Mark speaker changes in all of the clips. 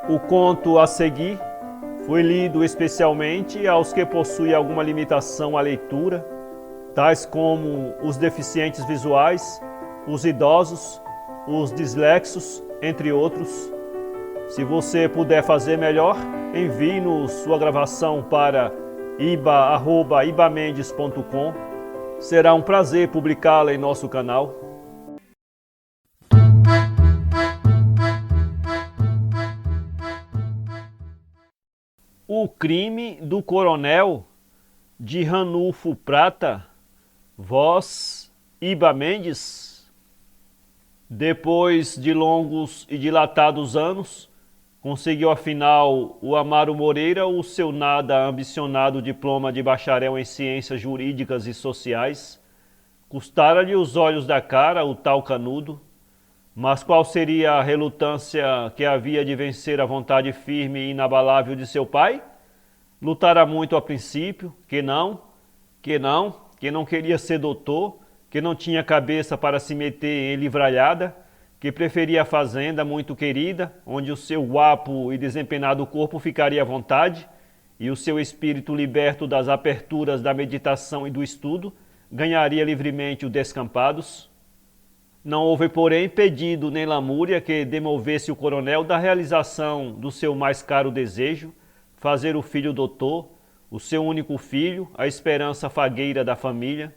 Speaker 1: O conto a seguir foi lido especialmente aos que possuem alguma limitação à leitura, tais como os deficientes visuais, os idosos, os dislexos, entre outros. Se você puder fazer melhor, envie-nos sua gravação para iba@ibamendes.com. Será um prazer publicá-la em nosso canal. O crime do coronel, de Ranulfo Prata, voz Iba Mendes. Depois de longos e dilatados anos, conseguiu afinal o Amaro Moreira o seu nada ambicionado diploma de bacharel em ciências jurídicas e sociais. Custara-lhe os olhos da cara o tal canudo, mas qual seria a relutância que havia de vencer a vontade firme e inabalável de seu pai? Lutara muito a princípio, que não queria ser doutor, que não tinha cabeça para se meter em livralhada, que preferia a fazenda muito querida, onde o seu guapo e desempenado corpo ficaria à vontade, e o seu espírito liberto das aperturas da meditação e do estudo ganharia livremente os descampados. Não houve, porém, pedido nem lamúria que demovesse o coronel da realização do seu mais caro desejo, fazer o filho doutor, o seu único filho, a esperança fagueira da família.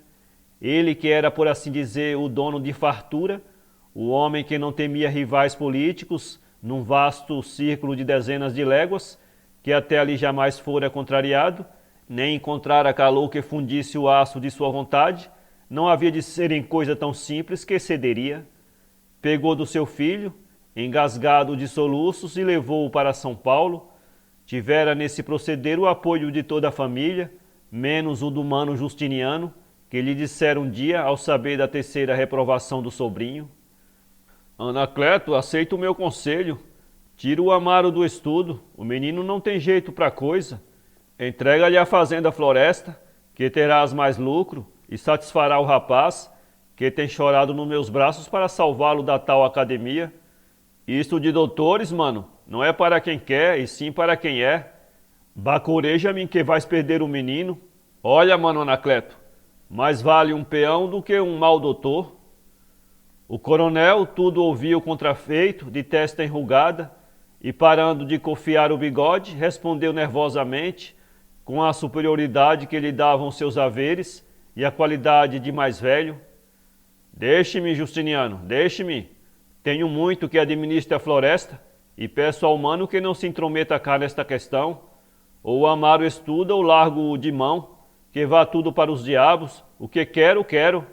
Speaker 1: Ele que era, por assim dizer, o dono de fartura, o homem que não temia rivais políticos, num vasto círculo de dezenas de léguas, que até ali jamais fora contrariado, nem encontrara calor que fundisse o aço de sua vontade, não havia de ser em coisa tão simples que cederia. Pegou do seu filho, engasgado de soluços, e levou-o para São Paulo. Tivera nesse proceder o apoio de toda a família, menos o do mano Justiniano, que lhe dissera um dia, ao saber da terceira reprovação do sobrinho: Anacleto, aceita o meu conselho. Tira o Amaro do estudo, o menino não tem jeito para coisa. Entrega-lhe a fazenda Floresta, que terás mais lucro, e satisfará o rapaz, que tem chorado nos meus braços para salvá-lo da tal academia. Isto de doutores, mano, não é para quem quer, e sim para quem é. Bacoreja-me que vais perder o menino. Olha, mano Anacleto, mais vale um peão do que um mau doutor. O coronel tudo ouviu contrafeito, de testa enrugada, e parando de cofiar o bigode, respondeu nervosamente, com a superioridade que lhe davam seus haveres e a qualidade de mais velho: Deixe-me, Justiniano, deixe-me. Tenho muito que administre a floresta, e peço ao mano que não se intrometa cá nesta questão. Ou o Amaro estuda ou largo-o de mão, que vá tudo para os diabos. O que quero, quero.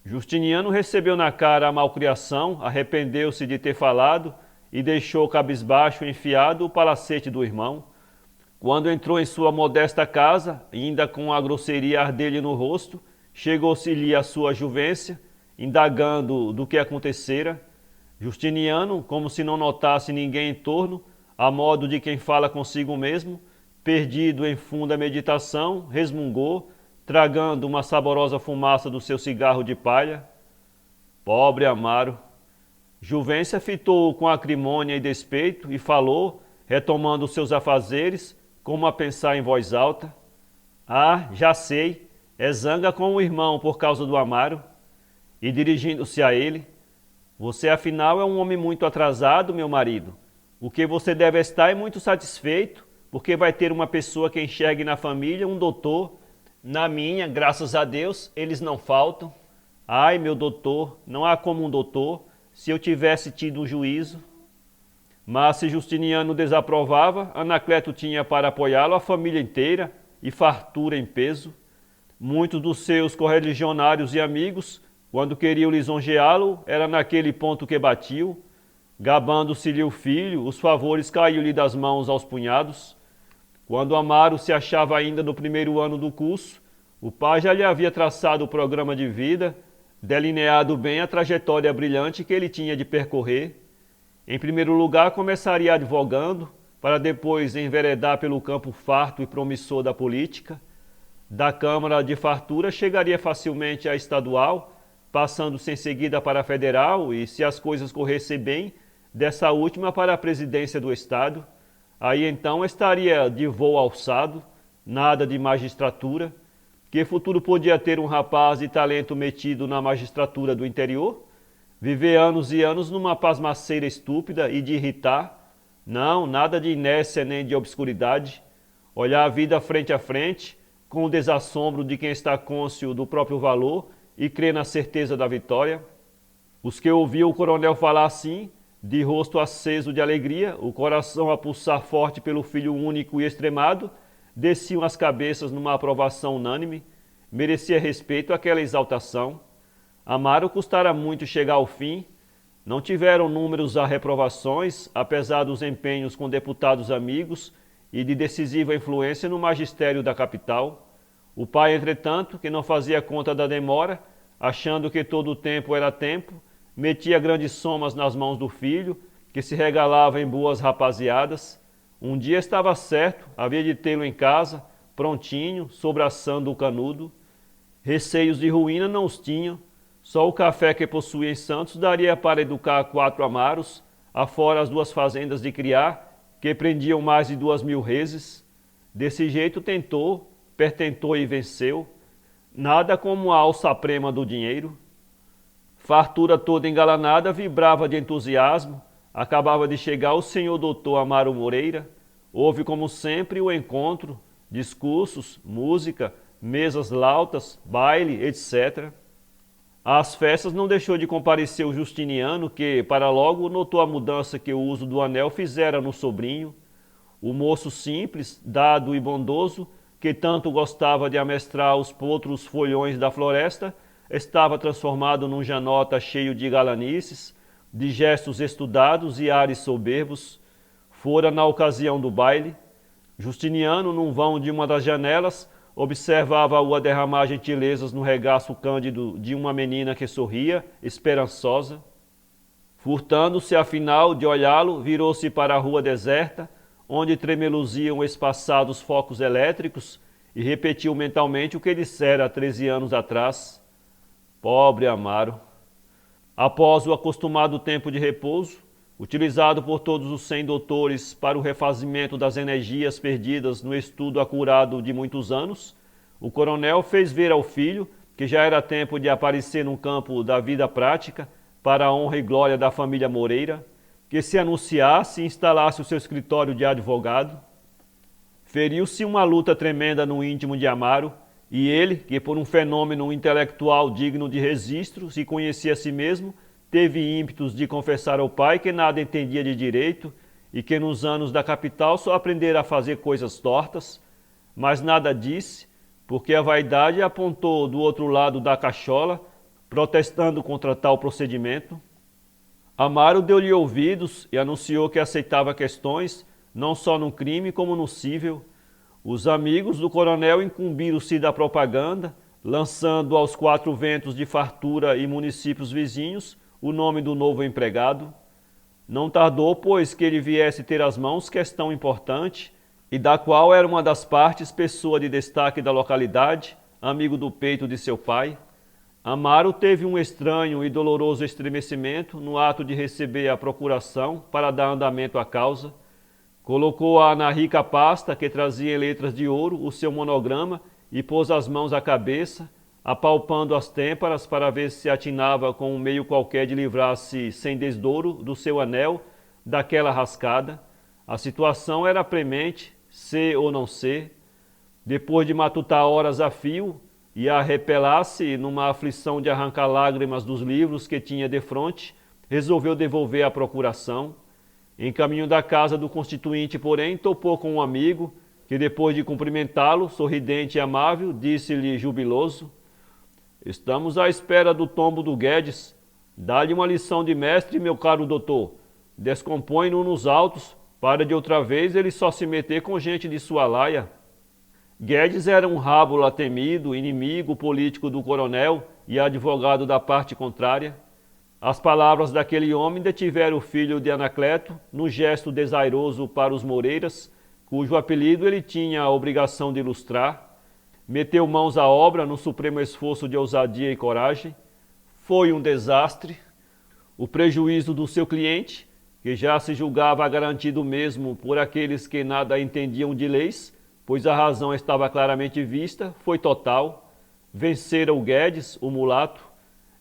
Speaker 1: Justiniano recebeu na cara a malcriação, arrependeu-se de ter falado e deixou cabisbaixo enfiado o palacete do irmão. Quando entrou em sua modesta casa, ainda com a grosseria a arder-lhe no rosto, chegou-se-lhe a sua juvência, indagando do que acontecera. Justiniano, como se não notasse ninguém em torno, a modo de quem fala consigo mesmo, perdido em funda meditação, resmungou, tragando uma saborosa fumaça do seu cigarro de palha: Pobre Amaro! Juvência fitou-o com acrimônia e despeito e falou, retomando seus afazeres, como a pensar em voz alta: Ah, já sei, é zanga com o irmão por causa do Amaro. E dirigindo-se a ele: Você afinal é um homem muito atrasado, meu marido. O que você deve estar é muito satisfeito, porque vai ter uma pessoa que enxergue na família um doutor. Na minha, graças a Deus, eles não faltam. Ai, meu doutor, não há como um doutor, se eu tivesse tido um juízo. Mas se Justiniano desaprovava, Anacleto tinha para apoiá-lo a família inteira e fartura em peso. Muitos dos seus correligionários e amigos, quando queriam lisonjeá-lo, era naquele ponto que batiam. Gabando-se-lhe o filho, os favores caíam-lhe das mãos aos punhados. Quando Amaro se achava ainda no primeiro ano do curso, o pai já lhe havia traçado o programa de vida, delineado bem a trajetória brilhante que ele tinha de percorrer. Em primeiro lugar, começaria advogando, para depois enveredar pelo campo farto e promissor da política. Da Câmara de Fartura chegaria facilmente à estadual, passando-se em seguida para a federal e, se as coisas corressem bem, dessa última para a presidência do Estado. Aí então estaria de voo alçado, nada de magistratura. Que futuro podia ter um rapaz de talento metido na magistratura do interior? Viver anos e anos numa pasmaceira estúpida e de irritar? Não, nada de inércia nem de obscuridade. Olhar a vida frente a frente, com o desassombro de quem está cônscio do próprio valor e crê na certeza da vitória. Os que ouviam o coronel falar assim, de rosto aceso de alegria, o coração a pulsar forte pelo filho único e extremado, desciam as cabeças numa aprovação unânime. Merecia respeito aquela exaltação. Amaro custara muito chegar ao fim. Não tiveram números a reprovações, apesar dos empenhos com deputados amigos e de decisiva influência no magistério da capital. O pai, entretanto, que não fazia conta da demora, achando que todo o tempo era tempo, metia grandes somas nas mãos do filho, que se regalava em boas rapaziadas. Um dia estava certo, havia de tê-lo em casa, prontinho, sobraçando o canudo. Receios de ruína não os tinham, só o café que possuía em Santos daria para educar 4 amaros, afora as 2 fazendas de criar, que prendiam mais de 2.000 reses. Desse jeito tentou, pertentou e venceu, nada como a alçaprema do dinheiro. Fartura toda engalanada vibrava de entusiasmo. Acabava de chegar o senhor doutor Amaro Moreira. Houve, como sempre, o encontro, discursos, música, mesas lautas, baile, etc. Às festas não deixou de comparecer o Justiniano, que, para logo, notou a mudança que o uso do anel fizera no sobrinho. O moço simples, dado e bondoso, que tanto gostava de amestrar os potros folhões da floresta, estava transformado num janota cheio de galanices, de gestos estudados e ares soberbos. Fora na ocasião do baile. Justiniano, num vão de uma das janelas, observava-o a derramar gentilezas no regaço cândido de uma menina que sorria, esperançosa. Furtando-se, afinal, de olhá-lo, virou-se para a rua deserta, onde tremeluziam espaçados focos elétricos, e repetiu mentalmente o que dissera há 13 anos atrás. Pobre Amaro. Após o acostumado tempo de repouso, utilizado por todos os 100 doutores para o refazimento das energias perdidas no estudo acurado de muitos anos, o coronel fez ver ao filho que já era tempo de aparecer no campo da vida prática para a honra e glória da família Moreira, que se anunciasse e instalasse o seu escritório de advogado. Feriu-se uma luta tremenda no íntimo de Amaro, e ele, que por um fenômeno intelectual digno de registro se conhecia a si mesmo, teve ímpetos de confessar ao pai que nada entendia de direito e que nos anos da capital só aprendera a fazer coisas tortas, mas nada disse, porque a vaidade apontou do outro lado da cachola, protestando contra tal procedimento. Amaro deu-lhe ouvidos e anunciou que aceitava questões, não só no crime como no cível. Os amigos do coronel incumbiram-se da propaganda, lançando aos 4 ventos de fartura e municípios vizinhos o nome do novo empregado. Não tardou, pois, que ele viesse ter às mãos questão importante, e da qual era uma das partes pessoa de destaque da localidade, amigo do peito de seu pai. Amaro teve um estranho e doloroso estremecimento no ato de receber a procuração para dar andamento à causa. Colocou-a na rica pasta que trazia em letras de ouro o seu monograma e pôs as mãos à cabeça, apalpando as têmporas para ver se atinava com um meio qualquer de livrar-se sem desdouro do seu anel, daquela rascada. A situação era premente, ser ou não ser. Depois de matutar horas a fio e a repelar-se numa aflição de arrancar lágrimas dos livros que tinha defronte, resolveu devolver a procuração. Em caminho da casa do constituinte, porém, topou com um amigo, que depois de cumprimentá-lo, sorridente e amável, disse-lhe jubiloso: Estamos à espera do tombo do Guedes. Dá-lhe uma lição de mestre, meu caro doutor. Descompõe-no nos autos, para de outra vez ele só se meter com gente de sua laia. Guedes era um rábula temido, inimigo político do coronel e advogado da parte contrária. As palavras daquele homem detiveram o filho de Anacleto no gesto desairoso para os Moreiras, cujo apelido ele tinha a obrigação de ilustrar. Meteu mãos à obra no supremo esforço de ousadia e coragem. Foi um desastre. O prejuízo do seu cliente, que já se julgava garantido mesmo por aqueles que nada entendiam de leis, pois a razão estava claramente vista, foi total. Vencera o Guedes, o mulato.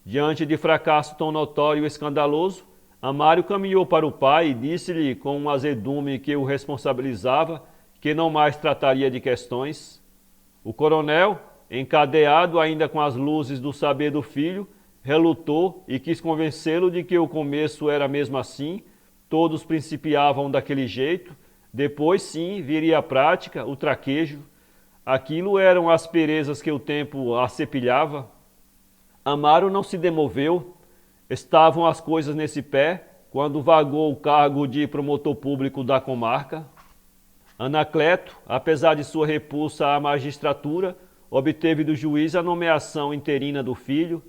Speaker 1: Diante de fracasso tão notório e escandaloso, Amário caminhou para o pai e disse-lhe com um azedume que o responsabilizava que não mais trataria de questões. O coronel, encadeado ainda com as luzes do saber do filho, relutou e quis convencê-lo de que o começo era mesmo assim, todos principiavam daquele jeito, depois sim viria a prática, o traquejo. Aquilo eram asperezas que o tempo acepilhava. Amário não se demoveu. Estavam as coisas nesse pé quando vagou o cargo de promotor público da comarca. Anacleto, apesar de sua repulsa à magistratura, obteve do juiz a nomeação interina do filho.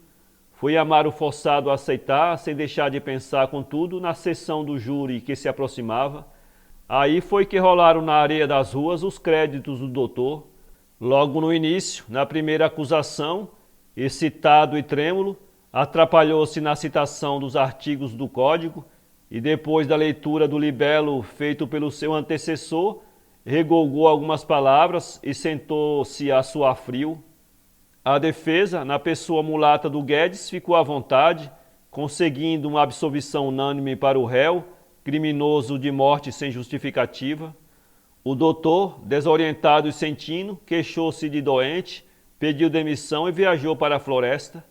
Speaker 1: Foi Amário forçado a aceitar, sem deixar de pensar, contudo, na sessão do júri que se aproximava. Aí foi que rolaram na areia das ruas os créditos do doutor. Logo no início, na primeira acusação, excitado e trêmulo, atrapalhou-se na citação dos artigos do Código e depois da leitura do libelo feito pelo seu antecessor, regolgou algumas palavras e sentou-se a suar frio. A defesa, na pessoa mulata do Guedes, ficou à vontade, conseguindo uma absolvição unânime para o réu, criminoso de morte sem justificativa. O doutor, desorientado e sentindo, queixou-se de doente, pediu demissão e viajou para a floresta.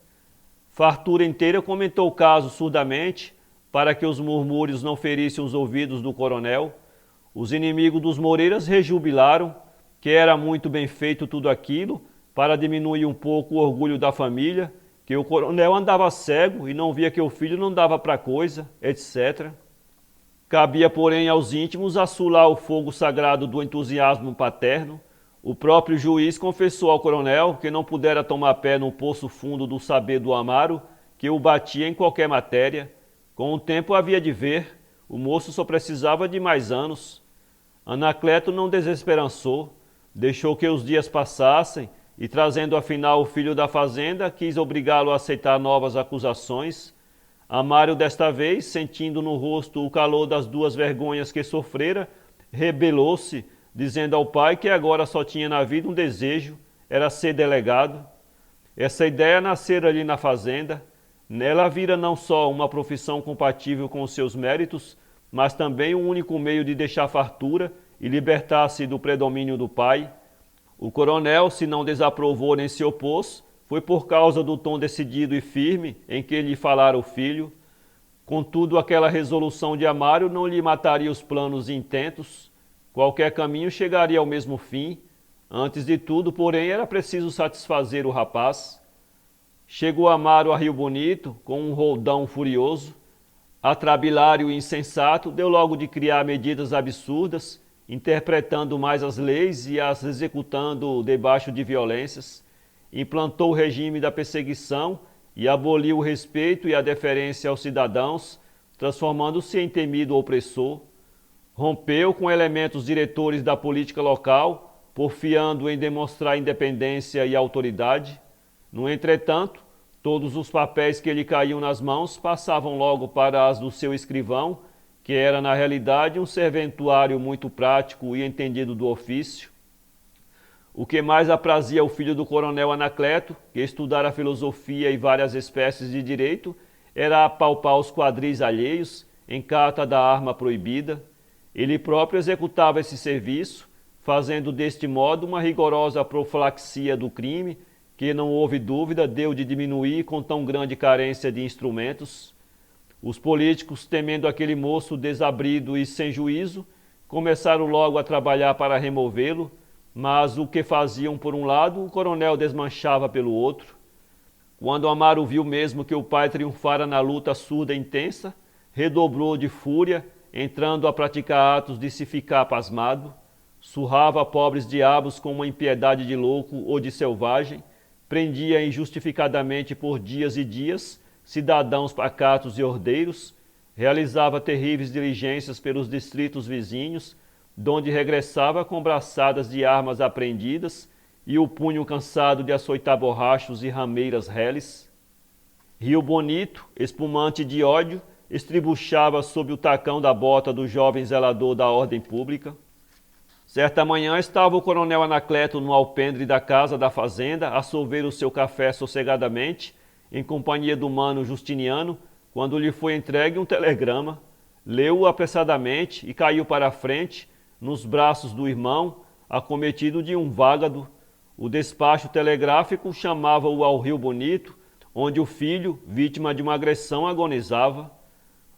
Speaker 1: Fartura inteira comentou o caso surdamente, para que os murmúrios não ferissem os ouvidos do coronel. Os inimigos dos Moreiras rejubilaram, que era muito bem feito tudo aquilo, para diminuir um pouco o orgulho da família, que o coronel andava cego e não via que o filho não dava para coisa, etc. Cabia, porém, aos íntimos assolar o fogo sagrado do entusiasmo paterno. O próprio juiz confessou ao coronel que não pudera tomar pé no poço fundo do saber do Amário, que o batia em qualquer matéria. Com o tempo havia de ver, o moço só precisava de mais anos. Anacleto não desesperançou, deixou que os dias passassem e, trazendo afinal o filho da fazenda, quis obrigá-lo a aceitar novas acusações. Amário, desta vez, sentindo no rosto o calor das duas vergonhas que sofrera, rebelou-se, dizendo ao pai que agora só tinha na vida um desejo, era ser delegado. Essa ideia nascera ali na fazenda. Nela vira não só uma profissão compatível com os seus méritos, mas também um único meio de deixar fartura e libertar-se do predomínio do pai. O coronel, se não desaprovou nem se opôs, foi por causa do tom decidido e firme em que lhe falara o filho. Contudo, aquela resolução de Amário não lhe mataria os planos e intentos. Qualquer caminho chegaria ao mesmo fim. Antes de tudo, porém, era preciso satisfazer o rapaz. Chegou Amário a Rio Bonito, com um roldão furioso. Atrabilário e insensato, deu logo de criar medidas absurdas, interpretando mais as leis e as executando debaixo de violências. Implantou o regime da perseguição e aboliu o respeito e a deferência aos cidadãos, transformando-se em temido opressor. Rompeu com elementos diretores da política local, porfiando em demonstrar independência e autoridade. No entretanto, todos os papéis que lhe caíam nas mãos passavam logo para as do seu escrivão, que era na realidade um serventuário muito prático e entendido do ofício. O que mais aprazia ao filho do coronel Anacleto, que estudara filosofia e várias espécies de direito, era apalpar os quadris alheios em carta da arma proibida. Ele próprio executava esse serviço, fazendo deste modo uma rigorosa profilaxia do crime, que não houve dúvida deu de diminuir com tão grande carência de instrumentos. Os políticos, temendo aquele moço desabrido e sem juízo, começaram logo a trabalhar para removê-lo, mas o que faziam por um lado, o coronel desmanchava pelo outro. Quando Amário viu mesmo que o pai triunfara na luta surda e intensa, redobrou de fúria, entrando a praticar atos de se ficar pasmado, surrava pobres diabos com uma impiedade de louco ou de selvagem, prendia injustificadamente por dias e dias cidadãos pacatos e ordeiros, realizava terríveis diligências pelos distritos vizinhos, donde regressava com braçadas de armas apreendidas e o punho cansado de açoitar borrachos e rameiras reles. Rio Bonito, espumante de ódio, estribuchava sob o tacão da bota do jovem zelador da ordem pública. Certa manhã estava o coronel Anacleto no alpendre da casa da fazenda, a sorver o seu café sossegadamente, em companhia do mano Justiniano, quando lhe foi entregue um telegrama. Leu-o apressadamente e caiu para a frente, nos braços do irmão, acometido de um vágado. O despacho telegráfico chamava-o ao Rio Bonito, onde o filho, vítima de uma agressão, agonizava.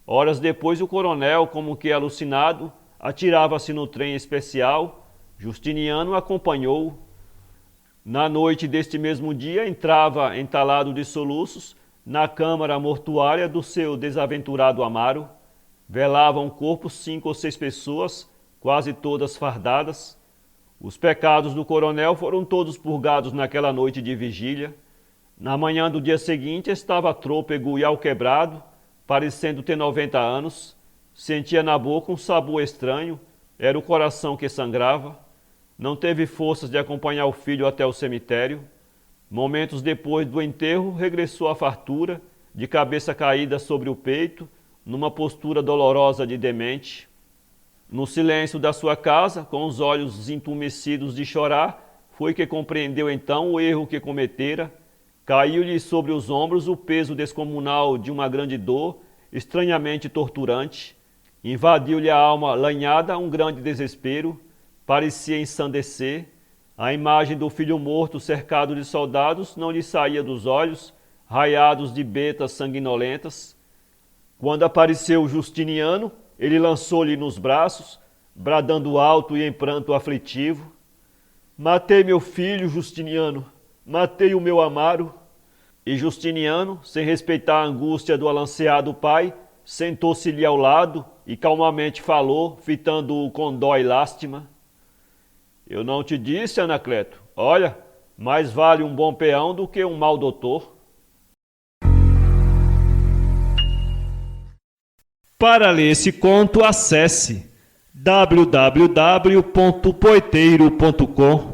Speaker 1: Horas depois o coronel, como que alucinado, atirava-se no trem especial. Justiniano acompanhou-o. Na noite deste mesmo dia entrava, entalado de soluços, na câmara mortuária do seu desaventurado Amaro. Velavam o corpo 5 ou 6 pessoas, quase todas fardadas. Os pecados do coronel foram todos purgados naquela noite de vigília. Na manhã do dia seguinte estava trôpego e alquebrado, parecendo ter 90 anos. Sentia na boca um sabor estranho, era o coração que sangrava. Não teve forças de acompanhar o filho até o cemitério. Momentos depois do enterro, regressou à fartura, de cabeça caída sobre o peito, numa postura dolorosa de demente. No silêncio da sua casa, com os olhos entumecidos de chorar, foi que compreendeu então o erro que cometera. Caiu-lhe sobre os ombros o peso descomunal de uma grande dor, estranhamente torturante. Invadiu-lhe a alma lanhada um grande desespero, parecia ensandecer. A imagem do filho morto cercado de soldados não lhe saía dos olhos, raiados de betas sanguinolentas. Quando apareceu Justiniano, ele lançou-lhe nos braços, bradando alto e em pranto aflitivo: "Matei meu filho, Justiniano, matei o meu Amaro." E Justiniano, sem respeitar a angústia do alanceado pai, sentou-se-lhe ao lado e calmamente falou, fitando-o com dó e lástima: "Eu não te disse, Anacleto, olha, mais vale um bom peão do que um mau doutor." Para ler esse conto, acesse www.poeteiro.com.